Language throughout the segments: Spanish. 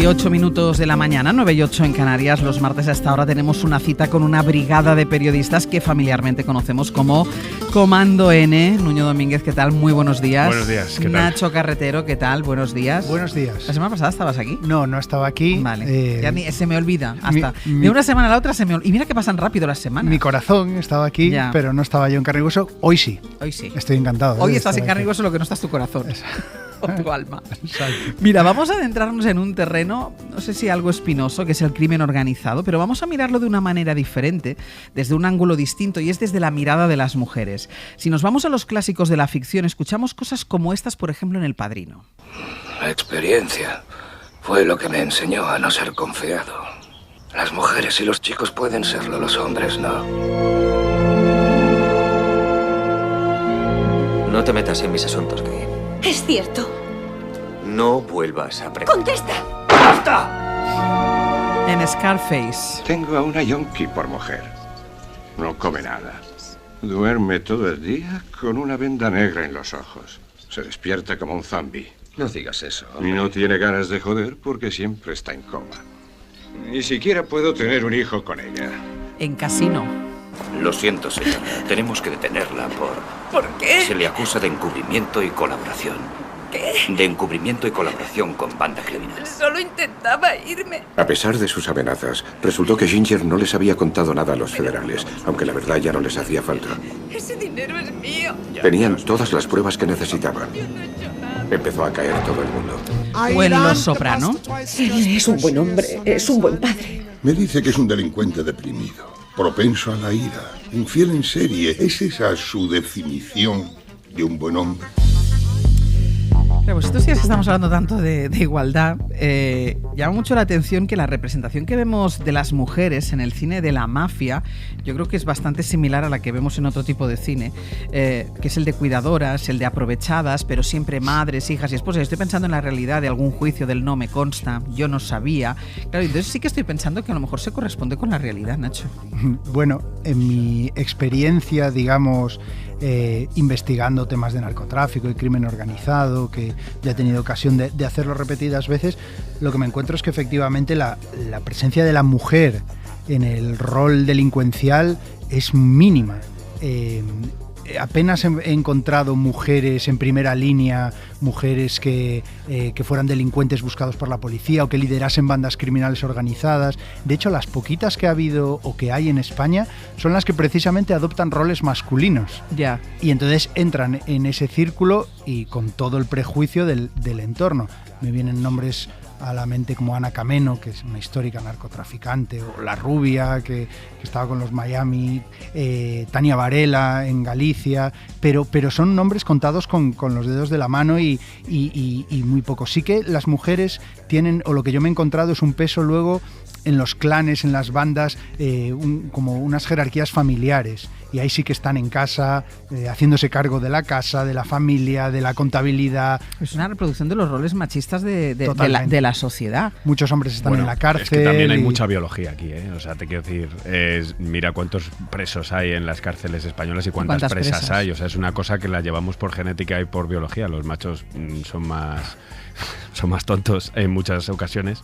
9:08 de la mañana, 9:08 en Canarias. Los martes a esta hora tenemos una cita con una brigada de periodistas que familiarmente conocemos como Comando N. Nuño Domínguez, ¿qué tal? Muy buenos días. Buenos días, ¿qué tal? Nacho Carretero, ¿qué tal? Buenos días. Buenos días. ¿La semana pasada estabas aquí? No estaba aquí. Vale, ya se me olvida. Hasta de una semana a la otra se me olvida. Y mira que pasan rápido las semanas. Mi corazón estaba aquí, ya. Pero no estaba yo en carne y hueso. Hoy sí. Hoy sí. Estoy encantado. Hoy estás en carne y hueso, lo que no está es tu corazón. O tu alma. Mira, vamos a adentrarnos en un terreno, no sé si algo espinoso, que es el crimen organizado, pero vamos a mirarlo de una manera diferente, desde un ángulo distinto, y es desde la mirada de las mujeres. Si nos vamos a los clásicos de la ficción, escuchamos cosas como estas, por ejemplo, en El Padrino. La experiencia fue lo que me enseñó a no ser confiado. Las mujeres y los chicos pueden serlo, los hombres no. No te metas en mis asuntos, Kay. Es cierto. No vuelvas a preguntar. ¡Contesta! ¡Basta! En Scarface. Tengo a una yonki por mujer. No come nada. Duerme todo el día con una venda negra en los ojos. Se despierta como un zombie. No digas eso, Y hombre. no tiene ganas de joder porque siempre está en coma. Ni siquiera puedo tener un hijo con ella. En Casino. Lo siento, señora. Tenemos que detenerla ¿Por qué? Se le acusa de encubrimiento y colaboración. ¿Qué? De encubrimiento y colaboración con banda criminal. Solo intentaba irme. A pesar de sus amenazas, resultó que Ginger no les había contado nada a los federales, aunque la verdad ya no les hacía falta. Ese dinero es mío. Tenían todas las pruebas que necesitaban. Empezó a caer todo el mundo. O en Los Soprano. Él es un buen hombre, es un buen padre. Me dice que es un delincuente deprimido, propenso a la ira, infiel en serie. ¿Es esa su definición de un buen hombre? Claro, pues estos días que estamos hablando tanto de igualdad, llama mucho la atención que la representación que vemos de las mujeres en el cine de la mafia, yo creo que es bastante similar a la que vemos en otro tipo de cine, que es el de cuidadoras, el de aprovechadas, pero siempre madres, hijas y esposas. Estoy pensando en la realidad de algún juicio del no me consta, yo no sabía. Claro, entonces sí que estoy pensando que a lo mejor se corresponde con la realidad, Nacho. Bueno, en mi experiencia, digamos, investigando temas de narcotráfico y crimen organizado, que ya he tenido ocasión de hacerlo repetidas veces, lo que me encuentro es que efectivamente la presencia de la mujer en el rol delincuencial es mínima. Apenas he encontrado mujeres en primera línea, mujeres que fueran delincuentes buscados por la policía o que liderasen bandas criminales organizadas. De hecho, las poquitas que ha habido o que hay en España son las que precisamente adoptan roles masculinos. Ya. Y entonces entran en ese círculo y con todo el prejuicio del entorno. Me vienen nombres a la mente como Ana Cameno, que es una histórica narcotraficante, o La Rubia, que estaba con los Miami, Tania Varela en Galicia, pero son nombres contados con los dedos de la mano y muy pocos. Sí que las mujeres tienen, o lo que yo me he encontrado es un peso luego en los clanes, en las bandas, como unas jerarquías familiares. Y ahí sí que están en casa, haciéndose cargo de la casa, de la familia, de la contabilidad. Es una reproducción de los roles machistas de la sociedad. Muchos hombres están en la cárcel. Es que también hay mucha biología aquí, ¿eh? O sea, te quiero decir, mira cuántos presos hay en las cárceles españolas y cuántas presas hay. O sea, es una cosa que la llevamos por genética y por biología. Los machos son más tontos en muchas ocasiones.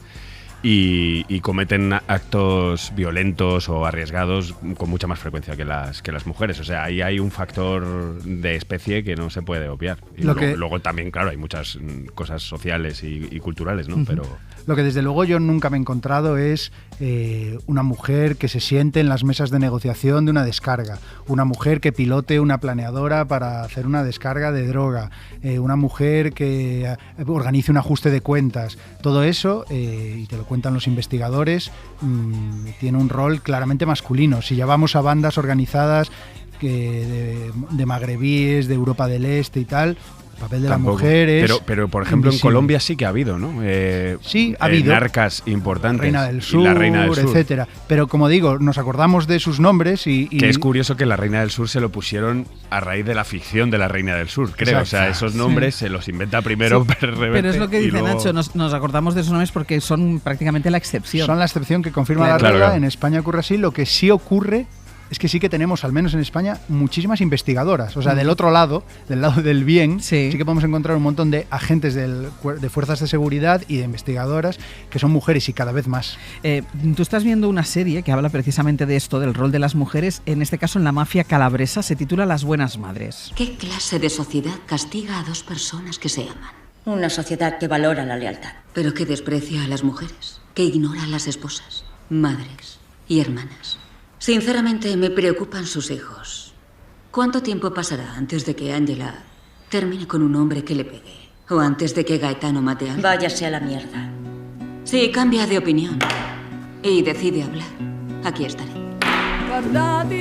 Y cometen actos violentos o arriesgados con mucha más frecuencia que las mujeres. O sea, ahí hay un factor de especie que no se puede obviar. Y luego también, claro, hay muchas cosas sociales y culturales, ¿no? Pero lo que desde luego yo nunca me he encontrado es una mujer que se siente en las mesas de negociación de una descarga, una mujer que pilote una planeadora para hacer una descarga de droga, una mujer que organice un ajuste de cuentas. Todo eso, y te lo cuentan los investigadores, tiene un rol claramente masculino. Si ya vamos a bandas organizadas de magrebíes, de Europa del Este y tal, el papel de la mujer es... Pero por ejemplo, en Colombia sí que ha habido, ¿no? Sí, ha habido. Narcas importantes. Reina del Sur, la Reina del Sur, etcétera. Pero como digo, nos acordamos de sus nombres y... Que es curioso que la Reina del Sur se lo pusieron a raíz de la ficción de la Reina del Sur, creo. Exacto. O sea, esos nombres se los inventa primero. Sí. Pero es lo que dice Nacho, nos acordamos de esos nombres porque son prácticamente la excepción. Son la excepción que confirma la regla. En España ocurre así. Lo que sí ocurre es que sí que tenemos, al menos en España, muchísimas investigadoras. O sea, del otro lado, del lado del bien, sí que podemos encontrar un montón de agentes de fuerzas de seguridad y de investigadoras que son mujeres y cada vez más. Tú estás viendo una serie que habla precisamente de esto, del rol de las mujeres, en este caso en la mafia calabresa, se titula Las buenas madres. ¿Qué clase de sociedad castiga a dos personas que se aman? Una sociedad que valora la lealtad. Pero que desprecia a las mujeres, que ignora a las esposas, madres y hermanas. Sinceramente, me preocupan sus hijos. ¿Cuánto tiempo pasará antes de que Angela termine con un hombre que le pegue? ¿O antes de que Gaetano mate a alguien? Váyase a la mierda. Si cambia de opinión y decide hablar, aquí estaré.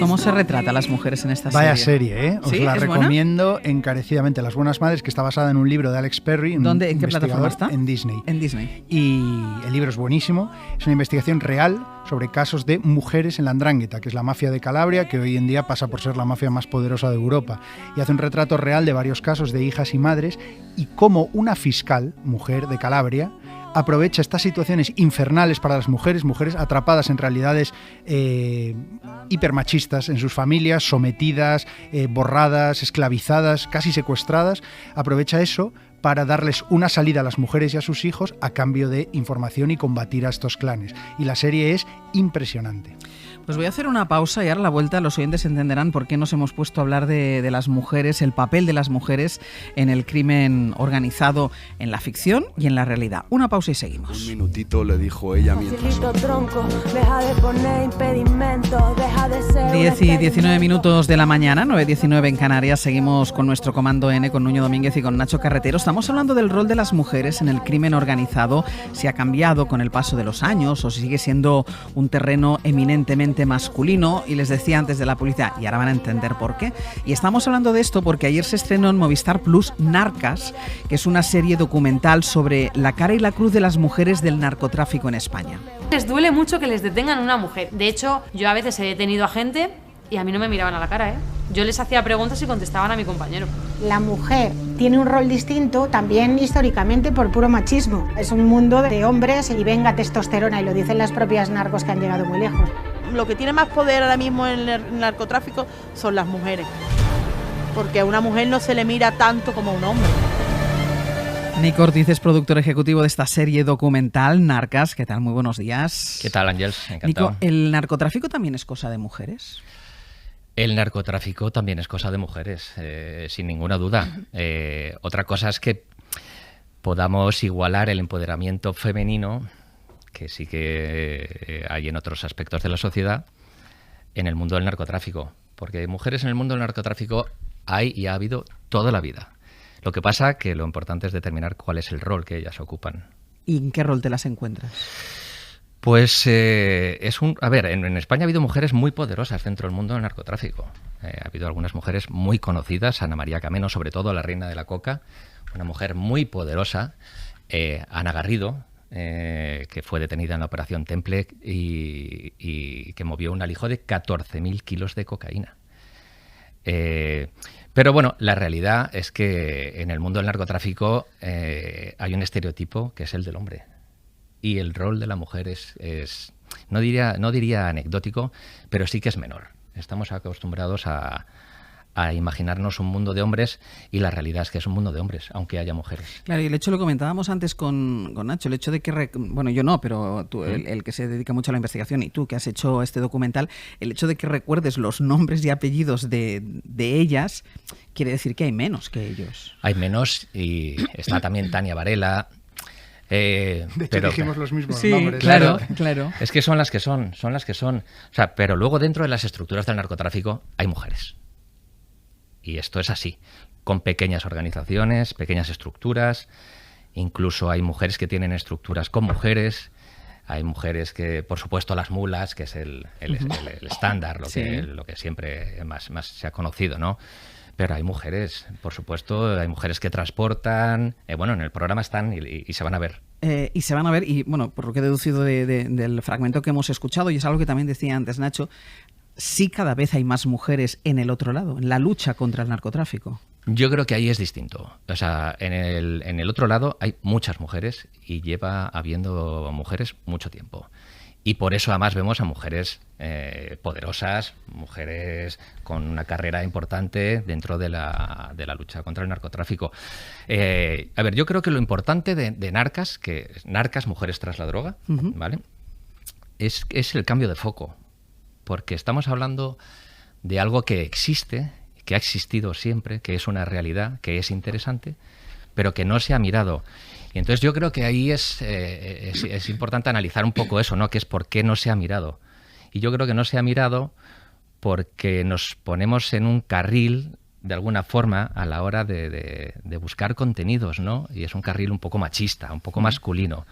¿Cómo se retrata a las mujeres en esta Vaya serie? serie, ¿eh? Os la recomiendo encarecidamente. Las buenas madres, que está basada en un libro de Alex Perry. ¿Dónde? ¿En qué plataforma está? En Disney. En Disney. Y el libro es buenísimo. Es una investigación real sobre casos de mujeres en la 'Ndrangheta, que es la mafia de Calabria, que hoy en día pasa por ser la mafia más poderosa de Europa. Y hace un retrato real de varios casos de hijas y madres y cómo una fiscal, mujer de Calabria, aprovecha estas situaciones infernales para las mujeres atrapadas en realidades hipermachistas en sus familias, sometidas, borradas, esclavizadas, casi secuestradas. Aprovecha eso para darles una salida a las mujeres y a sus hijos a cambio de información y combatir a estos clanes. Y la serie es impresionante. Pues voy a hacer una pausa y ahora a la vuelta los oyentes entenderán por qué nos hemos puesto a hablar de las mujeres, el papel de las mujeres en el crimen organizado, en la ficción y en la realidad. Una pausa y seguimos. Un minutito, le dijo ella mientras... 10 y 19 minutos de la mañana, 9:19 en Canarias. Seguimos con nuestro Comando N, con Nuño Domínguez y con Nacho Carretero. Estamos hablando del rol de las mujeres en el crimen organizado, si ha cambiado con el paso de los años o si sigue siendo un terreno eminentemente masculino, y les decía antes de la publicidad, y ahora van a entender por qué. Y estamos hablando de esto porque ayer se estrenó en Movistar Plus Narcas, que es una serie documental sobre la cara y la cruz de las mujeres del narcotráfico en España. Les duele mucho que les detengan una mujer. De hecho, yo a veces he detenido a gente y a mí no me miraban a la cara, ¿eh? Yo les hacía preguntas y contestaban a mi compañero. La mujer tiene un rol distinto también históricamente por puro machismo. Es un mundo de hombres y venga testosterona, y lo dicen las propias narcos que han llegado muy lejos. Lo que tiene más poder ahora mismo en el narcotráfico son las mujeres, porque a una mujer no se le mira tanto como a un hombre. Nick Ortiz es productor ejecutivo de esta serie documental Narcas. ¿Qué tal? Muy buenos días. ¿Qué tal, Ángels? Encantado. Nico, ¿el narcotráfico también es cosa de mujeres? El narcotráfico también es cosa de mujeres, sin ninguna duda. Otra cosa es que podamos igualar el empoderamiento femenino, que sí que hay en otros aspectos de la sociedad, en el mundo del narcotráfico. Porque mujeres en el mundo del narcotráfico hay y ha habido toda la vida. Lo que pasa que lo importante es determinar cuál es el rol que ellas ocupan. ¿Y en qué rol te las encuentras? Pues a ver, en España ha habido mujeres muy poderosas dentro del mundo del narcotráfico. Ha habido algunas mujeres muy conocidas, Ana María Cameno, sobre todo la reina de la coca, una mujer muy poderosa, Ana Garrido, que fue detenida en la Operación Temple y que movió un alijo de 14.000 kilos de cocaína. Pero bueno, la realidad es que en el mundo del narcotráfico hay un estereotipo que es el del hombre. Y el rol de la mujer es no diría anecdótico, pero sí que es menor. Estamos acostumbrados a imaginarnos un mundo de hombres y la realidad es que es un mundo de hombres, aunque haya mujeres. Claro, y el hecho, lo comentábamos antes con Nacho, el hecho de que, bueno, yo no, pero tú, el que se dedica mucho a la investigación, y tú que has hecho este documental, el hecho de que recuerdes los nombres y apellidos de ellas, quiere decir que hay menos que ellos. Hay menos, y está también Tania Varela. De hecho, dijimos los mismos nombres. Claro. Es que son las que son. O sea, pero luego dentro de las estructuras del narcotráfico hay mujeres. Y esto es así, con pequeñas organizaciones, pequeñas estructuras, incluso hay mujeres que tienen estructuras con mujeres, hay mujeres que, por supuesto, las mulas, que es el estándar, lo que siempre más se ha conocido, ¿no? Pero hay mujeres, por supuesto, hay mujeres que transportan, bueno, en el programa están y se van a ver. Y se van a ver, y bueno, por lo que he deducido del fragmento que hemos escuchado, y es algo que también decía antes Nacho, sí cada vez hay más mujeres en el otro lado, en la lucha contra el narcotráfico. Yo creo que ahí es distinto. O sea, en el otro lado hay muchas mujeres y lleva habiendo mujeres mucho tiempo. Y por eso además vemos a mujeres poderosas, mujeres con una carrera importante dentro de la lucha contra el narcotráfico. A ver, yo creo que lo importante de Narcas, que Narcas, Mujeres tras la droga, ¿vale? Es el cambio de foco, porque estamos hablando de algo que existe, que ha existido siempre, que es una realidad, que es interesante, pero que no se ha mirado. Y entonces yo creo que ahí es importante analizar un poco eso, ¿no? Que es por qué no se ha mirado. Y yo creo que no se ha mirado porque nos ponemos en un carril, de alguna forma, a la hora de buscar contenidos, ¿no? Y es un carril un poco machista, un poco masculino.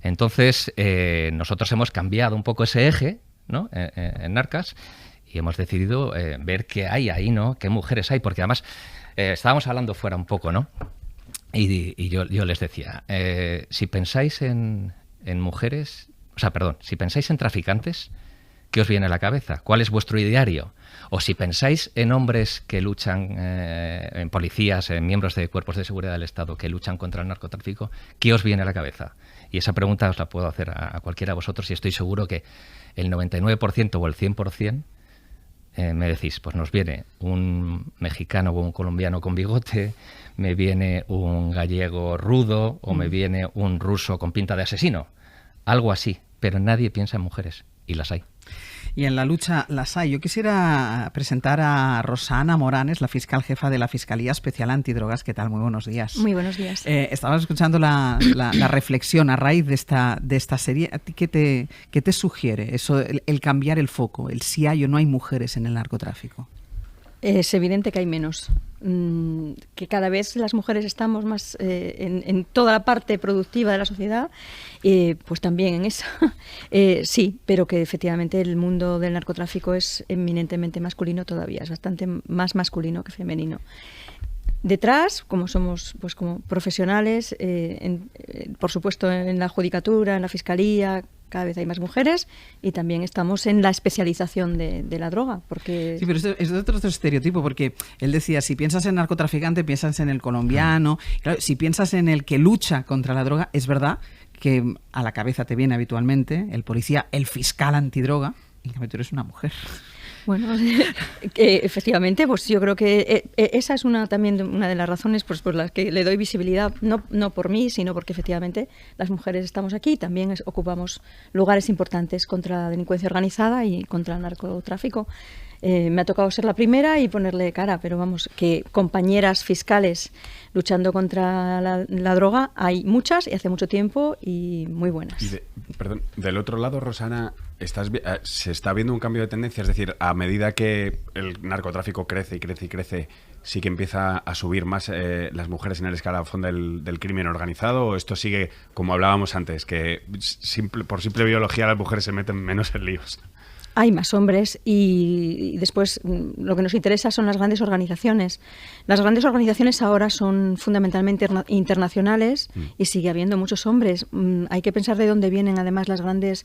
Entonces, nosotros hemos cambiado un poco ese eje, ¿no? En Narcas, y hemos decidido ver qué hay ahí, ¿no? Qué mujeres hay, porque además estábamos hablando fuera un poco, ¿no? Y yo les decía, si pensáis en mujeres, si pensáis en traficantes, ¿qué os viene a la cabeza? ¿Cuál es vuestro ideario? O si pensáis en hombres que luchan, en policías, en miembros de cuerpos de seguridad del Estado que luchan contra el narcotráfico, ¿qué os viene a la cabeza? Y esa pregunta os la puedo hacer a cualquiera de vosotros y estoy seguro que el 99% o el 100% me decís, pues nos viene un mexicano o un colombiano con bigote, me viene un gallego rudo o me viene un ruso con pinta de asesino. Algo así, pero nadie piensa en mujeres y las hay. Y en la lucha las hay. Yo quisiera presentar a Rosana Moranes, la fiscal jefa de la Fiscalía Especial Antidrogas. ¿Qué tal? Muy buenos días. Muy buenos días. Estábamos escuchando la reflexión a raíz de esta serie. ¿A ti qué te sugiere eso, el cambiar el foco, el si hay o no hay mujeres en el narcotráfico? Es evidente que hay menos, que cada vez las mujeres estamos más en toda la parte productiva de la sociedad, pues también en esa, sí, pero que efectivamente el mundo del narcotráfico es eminentemente masculino todavía, es bastante más masculino que femenino. Detrás, como somos pues como profesionales, por supuesto en la judicatura, en la fiscalía, cada vez hay más mujeres y también estamos en la especialización de la droga. Porque... Sí, pero es otro estereotipo, porque él decía, si piensas en narcotraficante, piensas en el colombiano. Claro, si piensas en el que lucha contra la droga, es verdad que a la cabeza te viene habitualmente el policía, el fiscal antidroga, y en cambio tú eres una mujer. Bueno, efectivamente, pues yo creo que esa es también una de las razones pues, por las que le doy visibilidad, no por mí, sino porque efectivamente las mujeres estamos aquí y también ocupamos lugares importantes contra la delincuencia organizada y contra el narcotráfico. Me ha tocado ser la primera y ponerle cara, pero vamos, que compañeras fiscales luchando contra la droga hay muchas y hace mucho tiempo y muy buenas. Y del otro lado, Rosana, se está viendo un cambio de tendencia, es decir, a medida que el narcotráfico crece y crece y crece, sí que empieza a subir más las mujeres en el escalafón del crimen organizado, o esto sigue como hablábamos antes, que por simple biología las mujeres se meten menos en líos. Hay más hombres y después lo que nos interesa son las grandes organizaciones. Las grandes organizaciones ahora son fundamentalmente internacionales y sigue habiendo muchos hombres. Hay que pensar de dónde vienen además los grandes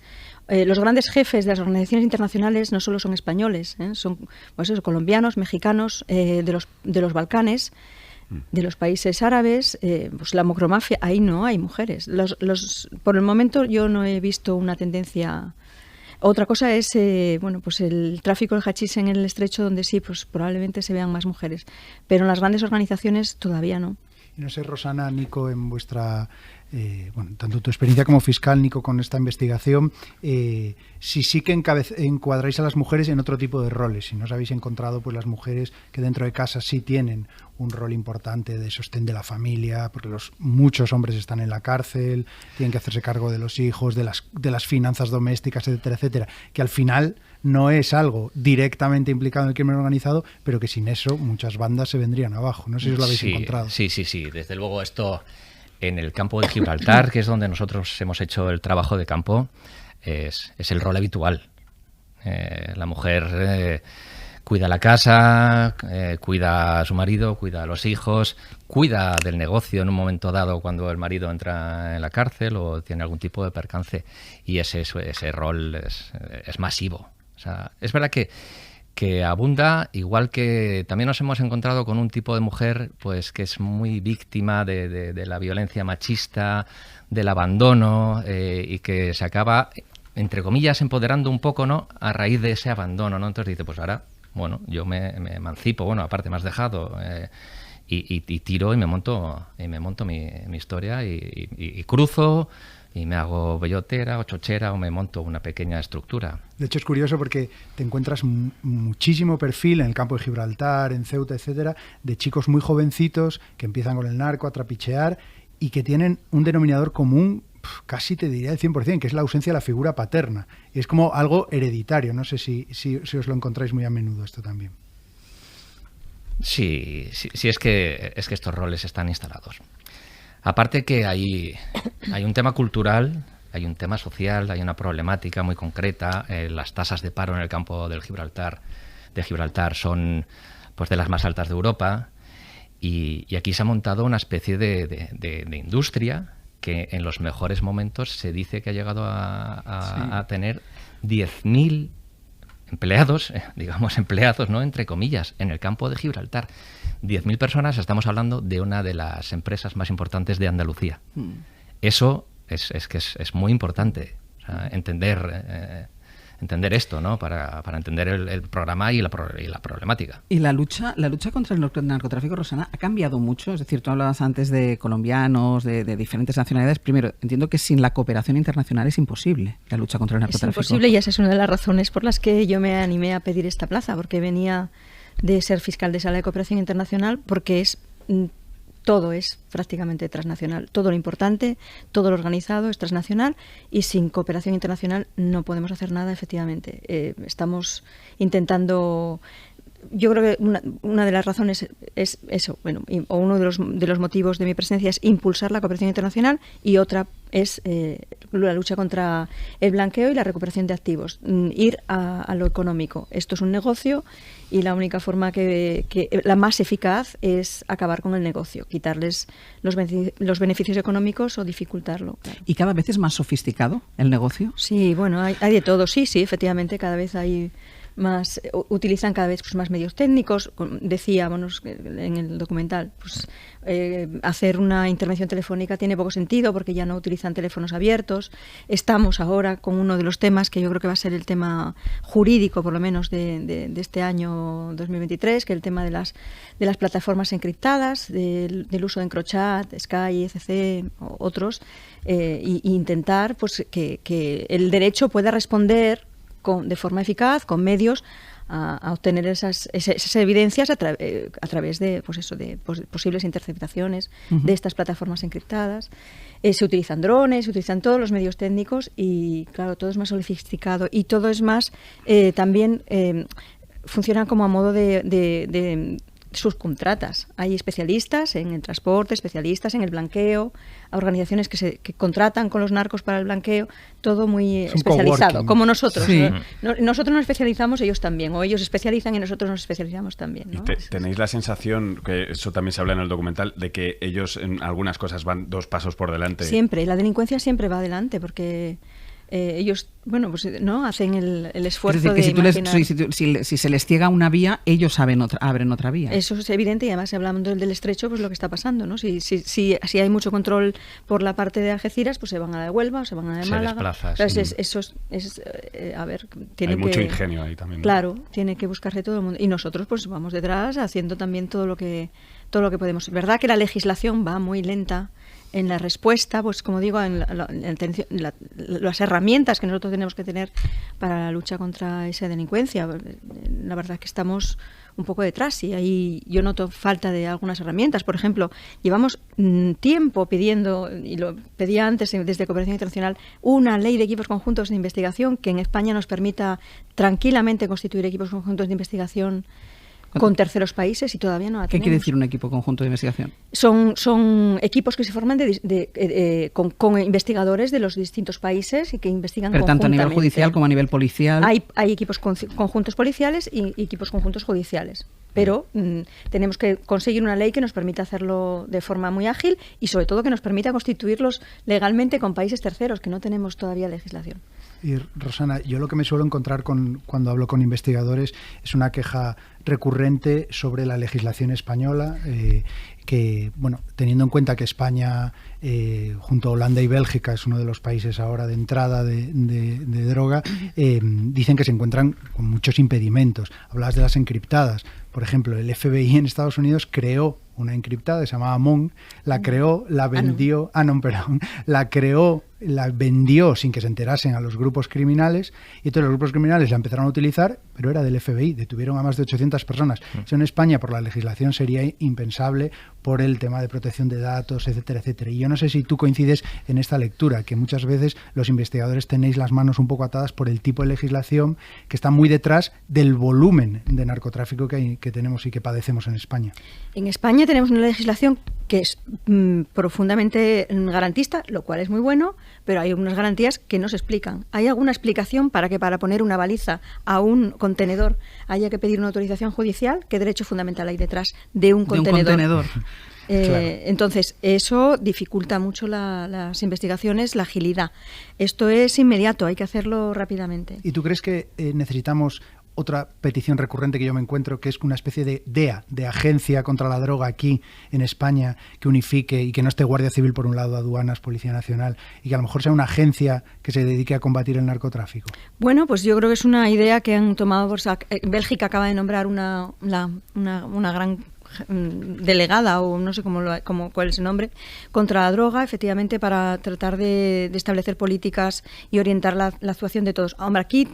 jefes de las organizaciones internacionales. No solo son españoles, son pues eso, colombianos, mexicanos, de los Balcanes, de los países árabes, pues la macromafia, ahí no hay mujeres. Por el momento yo no he visto una tendencia. Otra cosa es pues el tráfico del hachís en el estrecho, donde sí, pues probablemente se vean más mujeres, pero en las grandes organizaciones todavía no. Y no sé, Rosana, Nico, en vuestra, tanto tu experiencia como fiscal, Nico, con esta investigación, si sí que encuadráis a las mujeres en otro tipo de roles, si no os habéis encontrado pues las mujeres que dentro de casa sí tienen un rol importante de sostén de la familia, porque muchos hombres están en la cárcel, tienen que hacerse cargo de los hijos, de las finanzas domésticas, etcétera, etcétera, que al final no es algo directamente implicado en el crimen organizado, pero que sin eso muchas bandas se vendrían abajo. No sé si os lo habéis encontrado. Sí. Desde luego esto en el campo de Gibraltar, que es donde nosotros hemos hecho el trabajo de campo, es el rol habitual. La mujer cuida la casa, cuida a su marido, cuida a los hijos, cuida del negocio en un momento dado cuando el marido entra en la cárcel o tiene algún tipo de percance, y ese rol es masivo. O sea, es verdad que abunda, igual que también nos hemos encontrado con un tipo de mujer pues que es muy víctima de la violencia machista, del abandono, y que se acaba entre comillas, empoderando un poco, ¿no? A raíz de ese abandono, ¿no? Entonces dice, pues ahora, bueno, yo me emancipo, bueno, aparte me has dejado, y tiro y me monto mi historia y cruzo y me hago bellotera o chochera o me monto una pequeña estructura. De hecho es curioso porque te encuentras muchísimo perfil en el campo de Gibraltar, en Ceuta, etcétera, de chicos muy jovencitos que empiezan con el narco a trapichear y que tienen un denominador común, casi te diría el 100%, que es la ausencia de la figura paterna. Y es como algo hereditario. No sé si os lo encontráis muy a menudo esto también. Sí, es que estos roles están instalados. Aparte que hay un tema cultural, hay un tema social, hay una problemática muy concreta. Las tasas de paro en el campo de Gibraltar son pues de las más altas de Europa, y aquí se ha montado una especie de industria que en los mejores momentos se dice que ha llegado a tener 10.000 empleados, ¿no? Entre comillas, en el campo de Gibraltar. 10.000 personas, estamos hablando de una de las empresas más importantes de Andalucía. Eso es muy importante, o sea, entender esto, ¿no? Para entender el programa y la problemática. Y la lucha contra el narcotráfico, Rosana, ha cambiado mucho. Es decir, tú hablabas antes de colombianos, de diferentes nacionalidades. Primero, entiendo que sin la cooperación internacional es imposible la lucha contra el narcotráfico. Es imposible, y esa es una de las razones por las que yo me animé a pedir esta plaza, porque venía de ser fiscal de sala de cooperación internacional, porque todo es prácticamente transnacional. Todo lo importante, todo lo organizado es transnacional, y sin cooperación internacional no podemos hacer nada, efectivamente. Estamos intentando... Yo creo que una de las razones es eso, o uno de los motivos de mi presencia es impulsar la cooperación internacional, y otra es la lucha contra el blanqueo y la recuperación de activos, ir a lo económico. Esto es un negocio, y la única forma que la más eficaz es acabar con el negocio, quitarles los beneficios económicos o dificultarlo. Claro. ¿Y cada vez es más sofisticado el negocio? Sí, bueno, hay de todo. Sí, efectivamente, cada vez hay más, utilizan cada vez más medios técnicos. Decíamos en el documental, pues hacer una intervención telefónica tiene poco sentido porque ya no utilizan teléfonos abiertos. Estamos ahora con uno de los temas que yo creo que va a ser el tema jurídico, por lo menos de este año 2023, que es el tema de las plataformas encriptadas, del uso de EncroChat, Sky, ECC, otros, e intentar pues que el derecho pueda responder de forma eficaz, con medios, a obtener esas evidencias a través de, pues eso, de posibles interceptaciones de estas plataformas encriptadas. Se utilizan drones, se utilizan todos los medios técnicos, y claro, todo es más sofisticado y todo es más también funciona como a modo de subcontratas. Hay especialistas en el transporte, especialistas en el blanqueo, organizaciones que contratan con los narcos para el blanqueo, todo muy especializado, como nosotros. Sí. Nosotros nos especializamos, ellos también, o ellos especializan y nosotros nos especializamos también, ¿no? ¿Tenéis la sensación, que eso también se habla en el documental, de que ellos en algunas cosas van 2 pasos por delante? Siempre, la delincuencia siempre va adelante, porque ellos, bueno, pues no hacen el esfuerzo. Es decir, que si se les ciega una vía, ellos abren otra vía. Eso es evidente, y además, hablando del estrecho, pues lo que está pasando, ¿no? Si hay mucho control por la parte de Algeciras, pues se van a la de Huelva o se van a la de Málaga. Eso es a ver, hay mucho ingenio ahí también, ¿no? Claro, tiene que buscarse todo el mundo, y nosotros pues vamos detrás haciendo también todo lo que podemos. Es verdad que la legislación va muy lenta en la respuesta, pues como digo, en las herramientas que nosotros tenemos que tener para la lucha contra esa delincuencia. La verdad es que estamos un poco detrás, y ahí yo noto falta de algunas herramientas. Por ejemplo, llevamos tiempo pidiendo, y lo pedía antes desde Cooperación Internacional, una ley de equipos conjuntos de investigación que en España nos permita tranquilamente constituir equipos conjuntos de investigación con terceros países, y todavía no la tenemos. ¿Qué quiere decir un equipo conjunto de investigación? Son equipos que se forman con investigadores de los distintos países y que investigan conjuntamente. Pero tanto a nivel judicial como a nivel policial. Hay equipos conjuntos policiales y equipos conjuntos judiciales. Pero tenemos que conseguir una ley que nos permita hacerlo de forma muy ágil, y sobre todo que nos permita constituirlos legalmente con países terceros, que no tenemos todavía legislación. Y Rosana, yo lo que me suelo encontrar cuando hablo con investigadores es una queja recurrente sobre la legislación española, que, bueno, teniendo en cuenta que España, junto a Holanda y Bélgica, es uno de los países ahora de entrada de droga, dicen que se encuentran con muchos impedimentos. Hablabas de las encriptadas. Por ejemplo, el FBI en Estados Unidos creó una encriptada, se llamaba Mon, la creó, la vendió, la vendió sin que se enterasen a los grupos criminales, y entonces los grupos criminales la empezaron a utilizar, pero era del FBI, detuvieron a más de 800 personas. Eso en España, por la legislación, sería impensable por el tema de protección de datos, etcétera, etcétera. Y yo no sé si tú coincides en esta lectura, que muchas veces los investigadores tenéis las manos un poco atadas por el tipo de legislación que está muy detrás del volumen de narcotráfico que tenemos y que padecemos en España. En España tenemos una legislación que es profundamente garantista, lo cual es muy bueno, pero hay algunas garantías que no se explican. ¿Hay alguna explicación para que para poner una baliza a un contenedor haya que pedir una autorización judicial? ¿Qué derecho fundamental hay detrás de un contenedor? Claro. Entonces, eso dificulta mucho las investigaciones, la agilidad. Esto es inmediato, hay que hacerlo rápidamente. ¿Y tú crees que necesitamos otra petición recurrente que yo me encuentro, que es una especie de DEA, de Agencia contra la Droga aquí en España, que unifique y que no esté Guardia Civil por un lado, aduanas, Policía Nacional, y que a lo mejor sea una agencia que se dedique a combatir el narcotráfico? Bueno, pues yo creo que es una idea que han tomado. Bélgica acaba de nombrar una gran delegada, o no sé cuál es el nombre, contra la droga, efectivamente, para tratar de establecer políticas y orientar la actuación de todos. Hombre, aquí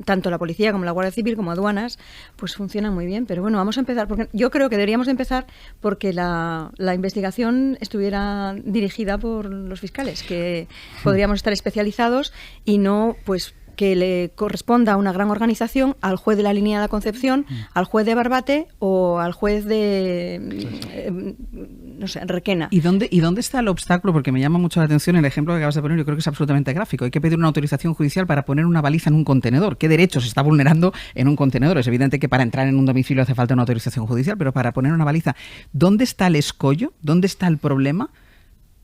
tanto la policía como la Guardia Civil como aduanas pues funcionan muy bien, pero bueno, vamos a empezar, porque yo creo que deberíamos de empezar porque la investigación estuviera dirigida por los fiscales, que podríamos estar especializados y no pues que le corresponda a una gran organización, al juez de la línea de la Concepción, al juez de Barbate o al juez de no sé, Requena. ¿Y dónde está el obstáculo? Porque me llama mucho la atención el ejemplo que acabas de poner, yo creo que es absolutamente gráfico. Hay que pedir una autorización judicial para poner una baliza en un contenedor. ¿Qué derecho se está vulnerando en un contenedor? Es evidente que para entrar en un domicilio hace falta una autorización judicial, pero para poner una baliza, ¿dónde está el escollo? ¿Dónde está el problema?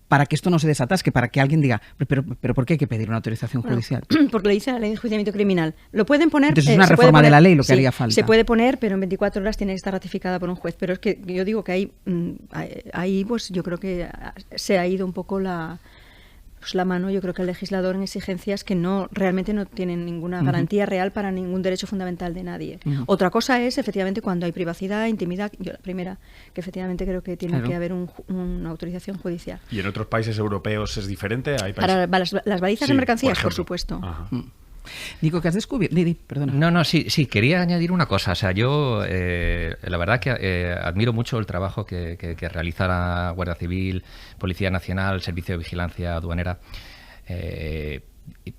Para que esto no se desatasque, para que alguien diga, pero ¿por qué hay que pedir una autorización judicial? Porque lo dice la ley de enjuiciamiento criminal. Lo pueden poner. Entonces es una reforma de la ley lo que haría falta. Se puede poner, pero en 24 horas tiene que estar ratificada por un juez. Pero es que yo digo que ahí pues yo creo que se ha ido un poco la mano. Yo creo que el legislador en exigencias que realmente no tienen ninguna garantía real para ningún derecho fundamental de nadie. Otra cosa es, efectivamente, cuando hay privacidad, intimidad. Yo la primera, que efectivamente creo que tiene que haber una autorización judicial. ¿Y en otros países europeos es diferente? ¿Hay Para las balizas de mercancías, por supuesto. Nico, ¿qué has descubierto? Perdona. Sí, quería añadir una cosa. O sea, yo la verdad que admiro mucho el trabajo que realiza la Guardia Civil, Policía Nacional, Servicio de Vigilancia Aduanera,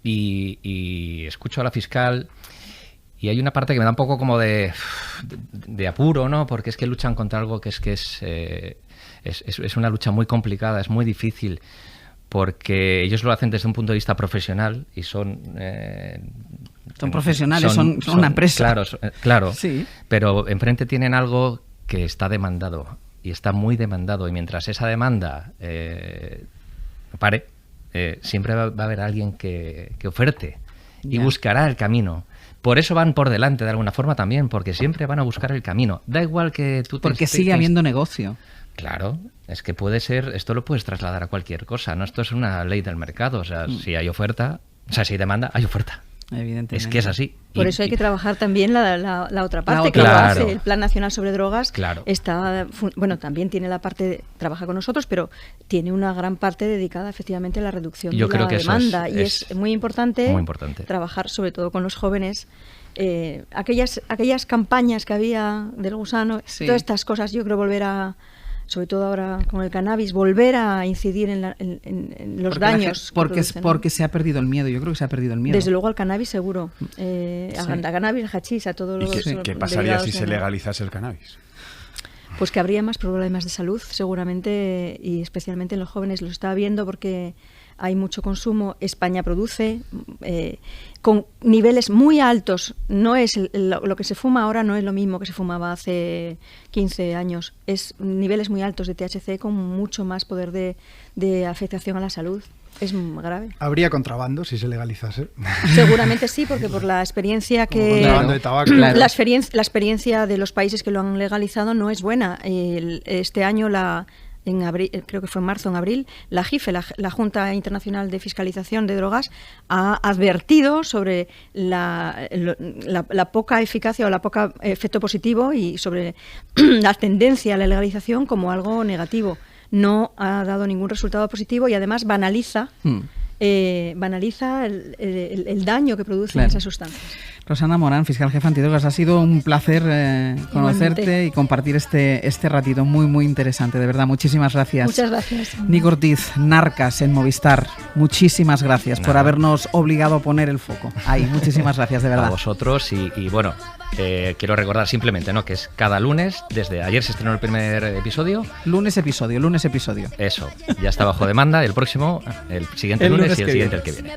y escucho a la fiscal y hay una parte que me da un poco como de apuro, ¿no? Porque es que luchan contra algo que es una lucha muy complicada, es muy difícil, porque ellos lo hacen desde un punto de vista profesional y son profesionales, son una empresa. Claro, sí. Pero enfrente tienen algo que está demandado y está muy demandado, y mientras esa demanda pare, siempre va a haber alguien que oferte y buscará el camino. Por eso van por delante de alguna forma también, porque siempre van a buscar el camino. Da igual que tú porque sigue habiendo negocio. Claro, es que puede ser, esto lo puedes trasladar a cualquier cosa, ¿no? Esto es una ley del mercado, o sea, si hay oferta, si hay demanda, hay oferta. Evidentemente. Es que es así. Por eso hay que trabajar también la otra parte, que claro. lo hace el Plan Nacional sobre Drogas. Claro. También tiene la parte, trabaja con nosotros, pero tiene una gran parte dedicada efectivamente a la reducción de la demanda. Y es muy importante trabajar sobre todo con los jóvenes. Aquellas campañas que había del gusano, todas estas cosas, yo creo volver a, sobre todo ahora con el cannabis, volver a incidir en los daños. Porque se ha perdido el miedo, yo creo que se ha perdido el miedo. Desde luego al cannabis seguro, a cannabis, al hachís, a todo lo que... ¿Qué pasaría si se legalizase el cannabis? Pues que habría más problemas de salud seguramente, y especialmente en los jóvenes. Lo estaba viendo porque hay mucho consumo. España produce con niveles muy altos. No es lo que se fuma ahora no es lo mismo que se fumaba hace 15 años. Es niveles muy altos de THC con mucho más poder de afectación a la salud. Es grave. ¿Habría contrabando si se legalizase? Seguramente sí, porque por la experiencia que... Contrabando de tabaco. La experiencia de los países que lo han legalizado no es buena. Este año, en abril, creo que fue en marzo, en abril, la JIFE, la Junta Internacional de Fiscalización de Drogas, ha advertido sobre la poca eficacia o la poca efecto positivo y sobre la tendencia a la legalización como algo negativo. No ha dado ningún resultado positivo y además banaliza el daño que producen esas sustancias. Rosana Morán, fiscal jefa antidrogas, ha sido un placer conocerte y compartir este ratito muy, muy interesante. De verdad, muchísimas gracias. Muchas gracias. Nico Ortiz, Narcas en Movistar, muchísimas gracias por habernos obligado a poner el foco ahí. Muchísimas gracias, de verdad. A vosotros y bueno, quiero recordar simplemente, ¿no?, que es cada lunes, desde ayer se estrenó el primer episodio. Lunes episodio. Eso, ya está bajo demanda, el próximo, el siguiente lunes y el siguiente el que viene.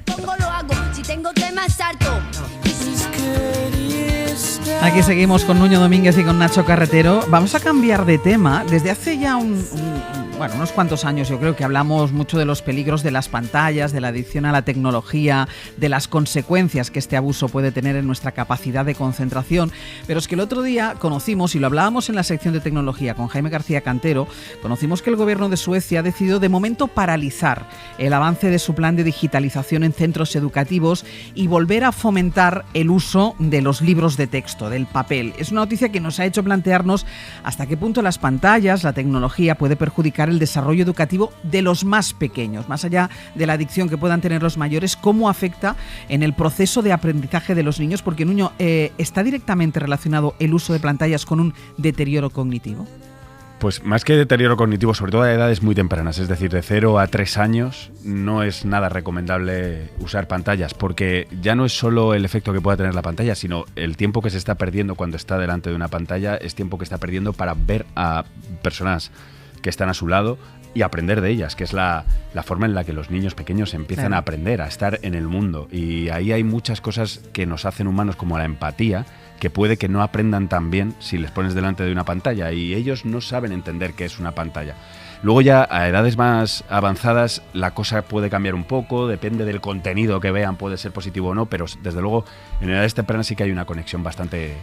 Aquí seguimos con Nuño Domínguez y con Nacho Carretero. Vamos a cambiar de tema. Desde hace ya unos cuantos años yo creo que hablamos mucho de los peligros de las pantallas, de la adicción a la tecnología, de las consecuencias que este abuso puede tener en nuestra capacidad de concentración. Pero es que el otro día conocimos, y lo hablábamos en la sección de tecnología con Jaime García Cantero, conocimos que el gobierno de Suecia ha decidido de momento paralizar el avance de su plan de digitalización en centros educativos y volver a fomentar el uso de los libros de texto, del papel. Es una noticia que nos ha hecho plantearnos hasta qué punto las pantallas, la tecnología puede perjudicar el desarrollo educativo de los más pequeños, más allá de la adicción que puedan tener los mayores, cómo afecta en el proceso de aprendizaje de los niños, porque Nuño, ¿está directamente relacionado el uso de pantallas con un deterioro cognitivo? Pues más que deterioro cognitivo, sobre todo a edades muy tempranas, es decir, de 0 a 3 años, no es nada recomendable usar pantallas, porque ya no es solo el efecto que pueda tener la pantalla, sino el tiempo que se está perdiendo cuando está delante de una pantalla, es tiempo que está perdiendo para ver a personas que están a su lado y aprender de ellas, que es la forma en la que los niños pequeños empiezan a aprender, a estar en el mundo. Y ahí hay muchas cosas que nos hacen humanos, como la empatía, que puede que no aprendan tan bien si les pones delante de una pantalla, y ellos no saben entender qué es una pantalla. Luego ya a edades más avanzadas la cosa puede cambiar un poco, depende del contenido que vean, puede ser positivo o no, pero desde luego en edades tempranas sí que hay una conexión bastante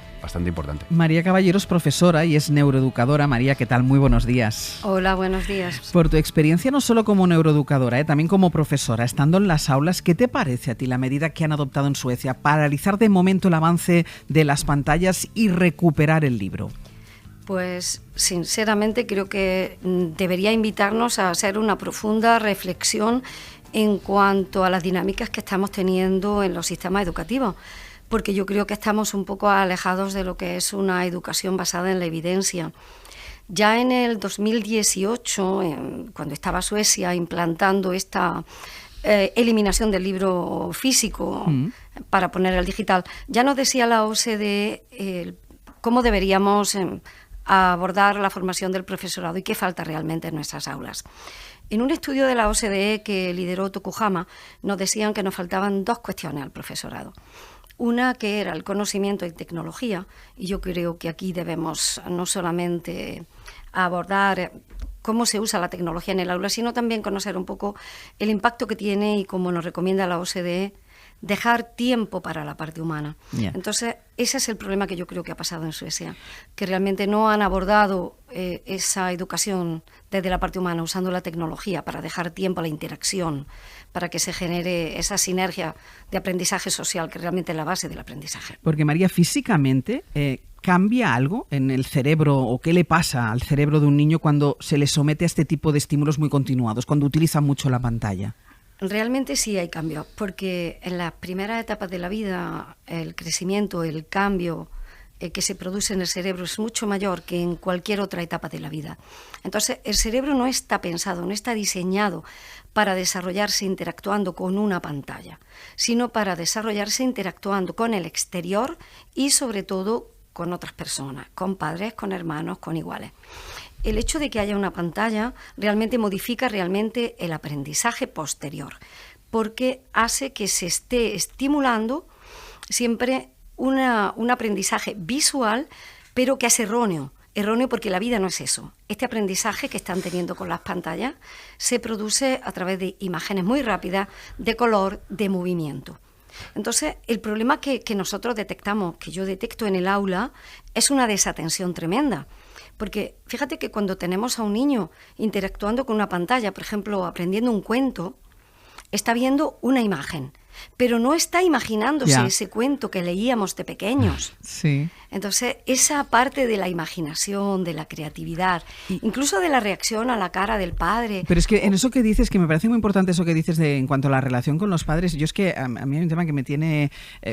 importante. María Caballero es profesora y es neuroeducadora. María, ¿qué tal? Muy buenos días. Hola, buenos días. Por tu experiencia no solo como neuroeducadora, también como profesora, estando en las aulas, ¿qué te parece a ti la medida que han adoptado en Suecia, paralizar de momento el avance de las pantallas y recuperar el libro? Pues sinceramente creo que debería invitarnos a hacer una profunda reflexión en cuanto a las dinámicas que estamos teniendo en los sistemas educativos, porque yo creo que estamos un poco alejados de lo que es una educación basada en la evidencia. Ya en el 2018, cuando estaba Suecia implantando esta eliminación del libro físico para poner el digital, ya nos decía la OCDE cómo deberíamos abordar la formación del profesorado y qué falta realmente en nuestras aulas. En un estudio de la OCDE que lideró Tokuhama, nos decían que nos faltaban 2 cuestiones al profesorado. Una que era el conocimiento y tecnología, y yo creo que aquí debemos no solamente abordar cómo se usa la tecnología en el aula, sino también conocer un poco el impacto que tiene y, como nos recomienda la OCDE, dejar tiempo para la parte humana. Entonces, ese es el problema que yo creo que ha pasado en Suecia, que realmente no han abordado esa educación desde la parte humana, usando la tecnología para dejar tiempo a la interacción, para que se genere esa sinergia de aprendizaje social, que realmente es la base del aprendizaje. Porque, María, físicamente ¿cambia algo en el cerebro o qué le pasa al cerebro de un niño cuando se le somete a este tipo de estímulos muy continuados, cuando utiliza mucho la pantalla? Realmente sí hay cambios, porque en las primeras etapas de la vida el crecimiento, el cambio que se produce en el cerebro es mucho mayor que en cualquier otra etapa de la vida. Entonces, el cerebro no está pensado, no está diseñado para desarrollarse interactuando con una pantalla, sino para desarrollarse interactuando con el exterior y, sobre todo, con otras personas, con padres, con hermanos, con iguales. el hecho de que haya una pantalla realmente modifica realmente el aprendizaje posterior, porque hace que se esté estimulando siempre un aprendizaje visual, pero que es erróneo. Erróneo porque la vida no es eso. Este aprendizaje que están teniendo con las pantallas se produce a través de imágenes muy rápidas, de color, de movimiento. Entonces, el problema que nosotros detectamos, que yo detecto en el aula, es una desatención tremenda. Porque fíjate que cuando tenemos a un niño interactuando con una pantalla, por ejemplo, aprendiendo un cuento, está viendo una imagen, pero no está imaginándose ese cuento que leíamos de pequeños. Sí. Entonces, esa parte de la imaginación, de la creatividad, incluso de la reacción a la cara del padre. Pero es que en eso que dices, que me parece muy importante eso que dices en cuanto a la relación con los padres, yo es que a mí hay un tema que me tiene,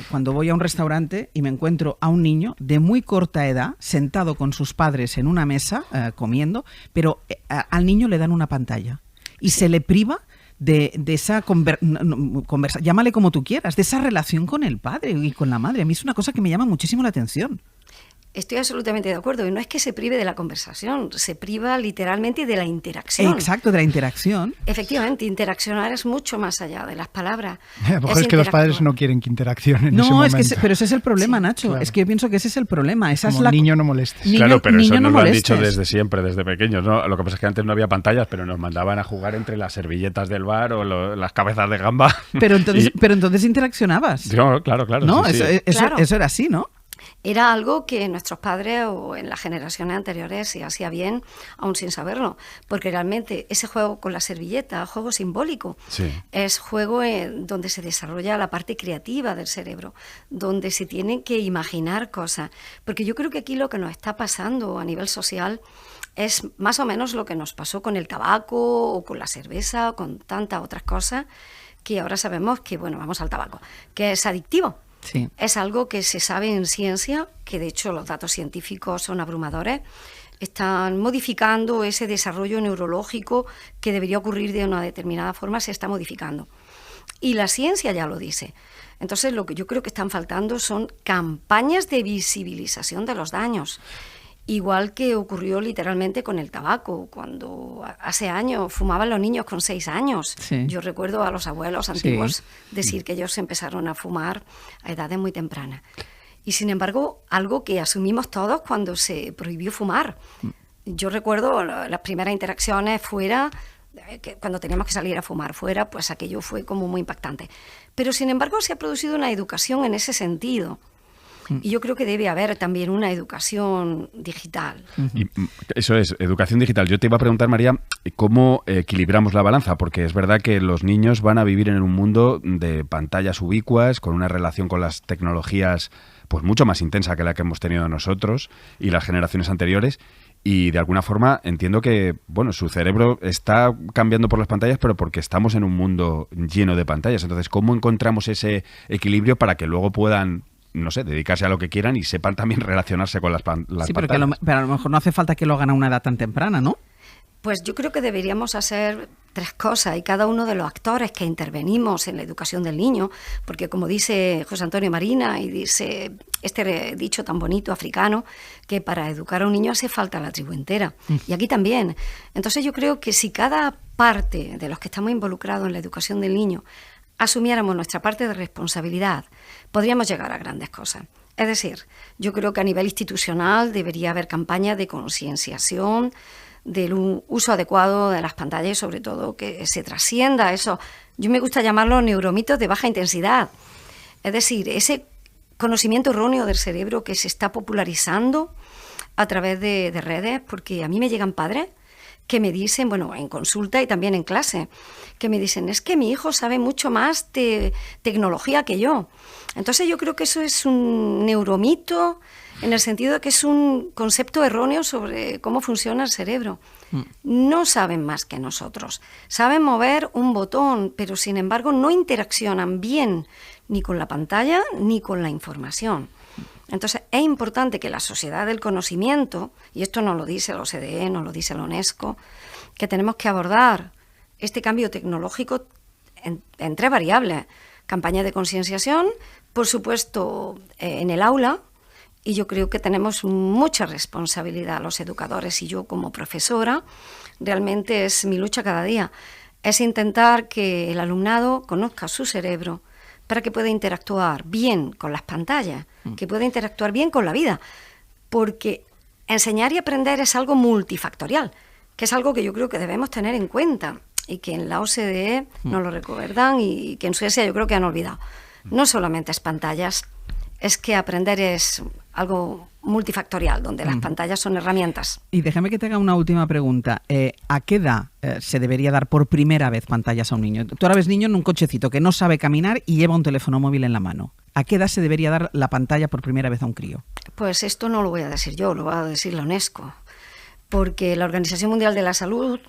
cuando voy a un restaurante y me encuentro a un niño de muy corta edad, sentado con sus padres en una mesa, comiendo, pero al niño le dan una pantalla y se le priva de esa conversa, llámale como tú quieras, de esa relación con el padre y con la madre. A mí es una cosa que me llama muchísimo la atención. Estoy absolutamente de acuerdo. Y no es que se prive de la conversación, se priva literalmente de la interacción. Exacto, de la interacción. Efectivamente, interaccionar es mucho más allá de las palabras. A lo mejor es que los padres no quieren que interaccionen en ese momento. Pero ese es el problema, Nacho. Claro. Es que yo pienso que ese es el problema. Esa Como es la... niño no molestes. Claro, pero eso nos lo han dicho desde siempre, desde pequeños, ¿no? Lo que pasa es que antes no había pantallas, pero nos mandaban a jugar entre las servilletas del bar o las cabezas de gamba. Pero entonces interaccionabas. No, claro. ¿No? Sí, sí. Eso era así, ¿no? Era algo que nuestros padres o en las generaciones anteriores se hacía bien, aún sin saberlo, porque realmente ese juego con la servilleta, juego simbólico, es juego donde se desarrolla la parte creativa del cerebro, donde se tiene que imaginar cosas, porque yo creo que aquí lo que nos está pasando a nivel social es más o menos lo que nos pasó con el tabaco o con la cerveza o con tantas otras cosas, que ahora sabemos que, bueno, vamos al tabaco, que es adictivo. Sí. Es algo que se sabe en ciencia, que de hecho los datos científicos son abrumadores, están modificando ese desarrollo neurológico que debería ocurrir de una determinada forma, se está modificando. Y la ciencia ya lo dice. Entonces lo que yo creo que están faltando son campañas de visibilización de los daños. Igual que ocurrió literalmente con el tabaco, cuando hace años fumaban los niños con 6 años. Sí. Yo recuerdo a los abuelos antiguos decir que ellos empezaron a fumar a edades muy tempranas. Y sin embargo, algo que asumimos todos cuando se prohibió fumar. Yo recuerdo las primeras interacciones fuera, cuando teníamos que salir a fumar fuera, pues aquello fue como muy impactante. Pero sin embargo se ha producido una educación en ese sentido. Y yo creo que debe haber también una educación digital. Y eso es, educación digital. Yo te iba a preguntar, María, ¿cómo equilibramos la balanza? Porque es verdad que los niños van a vivir en un mundo de pantallas ubicuas, con una relación con las tecnologías pues mucho más intensa que la que hemos tenido nosotros y las generaciones anteriores. Y de alguna forma entiendo que, bueno, su cerebro está cambiando por las pantallas, pero porque estamos en un mundo lleno de pantallas. Entonces, ¿cómo encontramos ese equilibrio para que luego puedan, no sé, dedicarse a lo que quieran y sepan también relacionarse con las pantallas? Sí, pero a lo mejor no hace falta que lo hagan a una edad tan temprana, ¿no? Pues yo creo que deberíamos hacer 3 cosas, y cada uno de los actores que intervenimos en la educación del niño, porque como dice José Antonio Marina y dice este dicho tan bonito africano, que para educar a un niño hace falta la tribu entera, y aquí también. Entonces yo creo que si cada parte de los que estamos involucrados en la educación del niño asumiéramos nuestra parte de responsabilidad, podríamos llegar a grandes cosas. Es decir, yo creo que a nivel institucional debería haber campañas de concienciación del uso adecuado de las pantallas y sobre todo que se trascienda eso. Yo me gusta llamarlo neuromitos de baja intensidad. Es decir, ese conocimiento erróneo del cerebro que se está popularizando a través de redes, porque a mí me llegan padres que me dicen, bueno, en consulta y también en clase, que me dicen, es que mi hijo sabe mucho más de tecnología que yo. Entonces yo creo que eso es un neuromito en el sentido de que es un concepto erróneo sobre cómo funciona el cerebro. No saben más que nosotros. Saben mover un botón, pero sin embargo no interaccionan bien ni con la pantalla ni con la información. Entonces es importante que la sociedad del conocimiento, y esto nos lo dice la OCDE, nos lo dice la UNESCO, que tenemos que abordar este cambio tecnológico en 3 variables. Campaña de concienciación, por supuesto, en el aula, y yo creo que tenemos mucha responsabilidad los educadores, y yo como profesora, realmente es mi lucha cada día, es intentar que el alumnado conozca su cerebro para que pueda interactuar bien con las pantallas, que pueda interactuar bien con la vida, porque enseñar y aprender es algo multifactorial, que es algo que yo creo que debemos tener en cuenta y que en la OCDE nos lo recuerdan y que en Suecia yo creo que han olvidado. No solamente es pantallas, es que aprender es algo multifactorial, donde las pantallas son herramientas. Y déjame que te haga una última pregunta. ¿A qué edad se debería dar por primera vez pantallas a un niño? Tú ahora ves niño en un cochecito que no sabe caminar y lleva un teléfono móvil en la mano. ¿A qué edad se debería dar la pantalla por primera vez a un crío? Pues esto no lo voy a decir yo, lo va a decir la UNESCO, porque la Organización Mundial de la Salud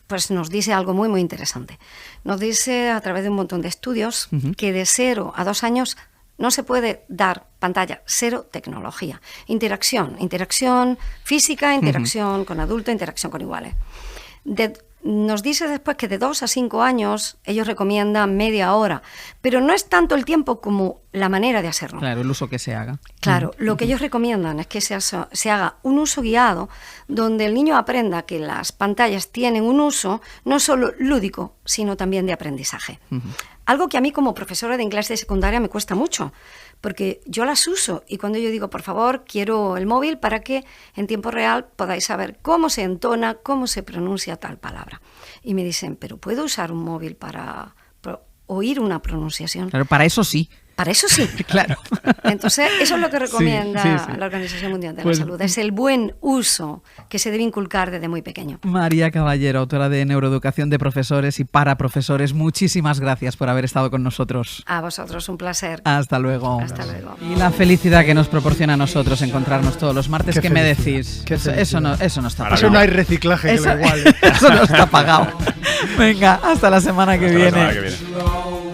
pues nos dice algo muy interesante. Nos dice a través de un montón de estudios que de 0 a 2 años no se puede dar pantalla, 0 tecnología. Interacción física, interacción con adultos, interacción con iguales. Nos dice después que de 2 a 5 años ellos recomiendan media hora, pero no es tanto el tiempo como la manera de hacerlo. Claro, el uso que se haga. Claro, lo que ellos recomiendan es que se haga un uso guiado donde el niño aprenda que las pantallas tienen un uso no solo lúdico, sino también de aprendizaje. Algo que a mí como profesora de inglés de secundaria me cuesta mucho, porque yo las uso y cuando yo digo, por favor, quiero el móvil para que en tiempo real podáis saber cómo se entona, cómo se pronuncia tal palabra. Y me dicen, ¿pero puedo usar un móvil para oír una pronunciación? Claro, para eso sí. Para eso sí. Claro. Entonces, eso es lo que recomienda la Organización Mundial de la Salud. Es el buen uso que se debe inculcar desde muy pequeño. María Caballero, autora de Neuroeducación de Profesores y para Profesores, muchísimas gracias por haber estado con nosotros. A vosotros, un placer. Hasta luego. Hasta luego. Y la felicidad que nos proporciona a nosotros encontrarnos todos los martes. ¿Qué me decís? Eso no está pagado. Eso no hay reciclaje que lo iguale. Eso no está pagado. Venga, hasta la semana que viene. La semana que viene.